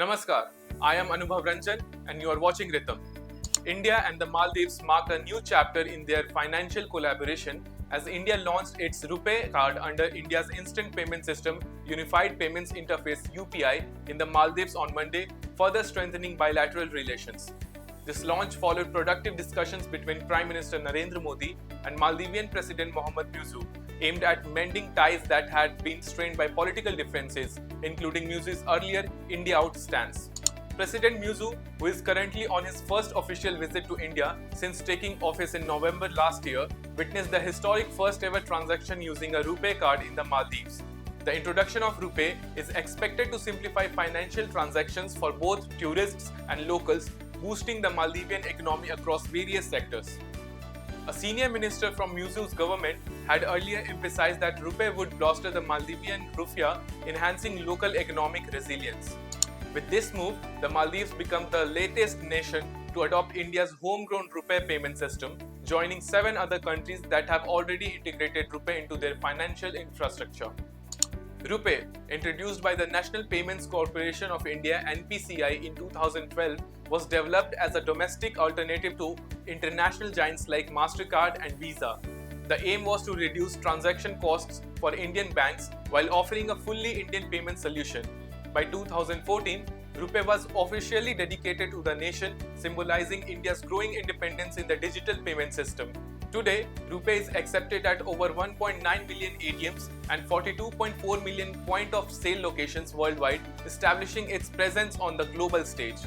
Namaskar, I am Anubhav Ranjan and you are watching Ritam. India and the Maldives mark a new chapter in their financial collaboration as India launched its RuPay card under India's Instant Payment System Unified Payments Interface UPI in the Maldives on Monday, further strengthening bilateral relations. This launch followed productive discussions between Prime Minister Narendra Modi and Maldivian President Muizzu, aimed at mending ties that had been strained by political differences, including Muizzu's earlier India out stance. President Muizzu, who is currently on his first official visit to India since taking office in November last year, witnessed the historic first ever transaction using a RuPay card in the Maldives. The introduction of RuPay is expected to simplify financial transactions for both tourists and locals, boosting the Maldivian economy across various sectors. A senior minister from Muizzu's government had earlier emphasized that RuPay would bolster the Maldivian rupiah, enhancing local economic resilience. With this move, the Maldives become the latest nation to adopt India's homegrown RuPay payment system, joining 7 other countries that have already integrated RuPay into their financial infrastructure. RuPay, introduced by the National Payments Corporation of India (NPCI) in 2012, was developed as a domestic alternative to international giants like MasterCard and Visa. The aim was to reduce transaction costs for Indian banks while offering a fully Indian payment solution. By 2014, RuPay was officially dedicated to the nation, symbolizing India's growing independence in the digital payment system. Today, RuPay is accepted at over 1.9 million ATMs and 42.4 million point-of-sale locations worldwide, establishing its presence on the global stage.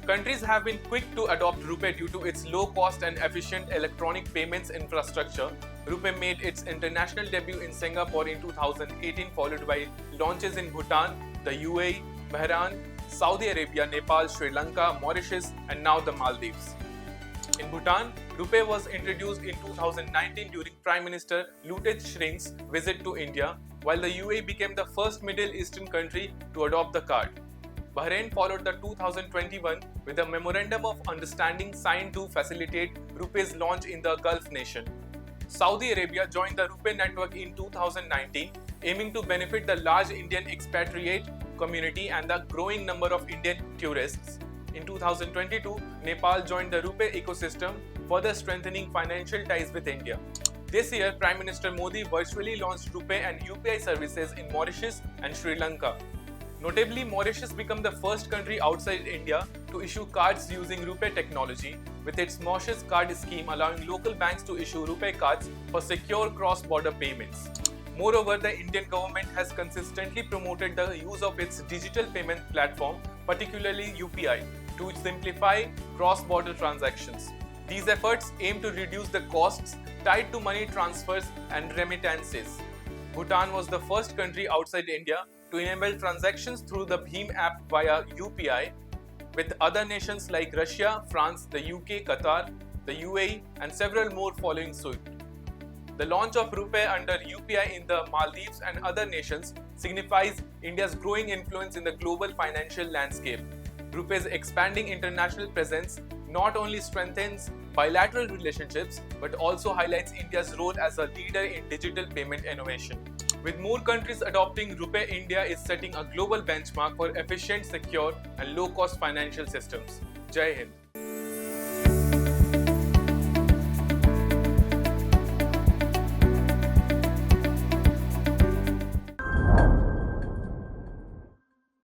Countries have been quick to adopt RuPay due to its low cost and efficient electronic payments infrastructure. RuPay made its international debut in Singapore in 2018, followed by launches in Bhutan, the UAE, Bahrain, Saudi Arabia, Nepal, Sri Lanka, Mauritius, and now the Maldives. In Bhutan, RuPay was introduced in 2019 during Prime Minister Lutej Shrink's visit to India, while the UAE became the first Middle Eastern country to adopt the card. Bahrain followed the 2021 with a Memorandum of Understanding signed to facilitate RuPay's launch in the Gulf nation. Saudi Arabia joined the RuPay network in 2019, aiming to benefit the large Indian expatriate community and the growing number of Indian tourists. In 2022, Nepal joined the RuPay ecosystem, further strengthening financial ties with India. This year, Prime Minister Modi virtually launched RuPay and UPI services in Mauritius and Sri Lanka. Notably, Mauritius became the first country outside India to issue cards using RuPay technology, with its Mauritius card scheme allowing local banks to issue RuPay cards for secure cross-border payments. Moreover, the Indian government has consistently promoted the use of its digital payment platform, particularly UPI, to simplify cross-border transactions. These efforts aim to reduce the costs tied to money transfers and remittances. Bhutan was the first country outside India to enable transactions through the Bhim app via UPI, with other nations like Russia, France, the UK, Qatar, the UAE, and several more following suit. The launch of RuPay under UPI in the Maldives and other nations signifies India's growing influence in the global financial landscape. RuPay's expanding international presence not only strengthens bilateral relationships but also highlights India's role as a leader in digital payment innovation. With more countries adopting RuPay, India is setting a global benchmark for efficient, secure, and low-cost financial systems. Jai Hind.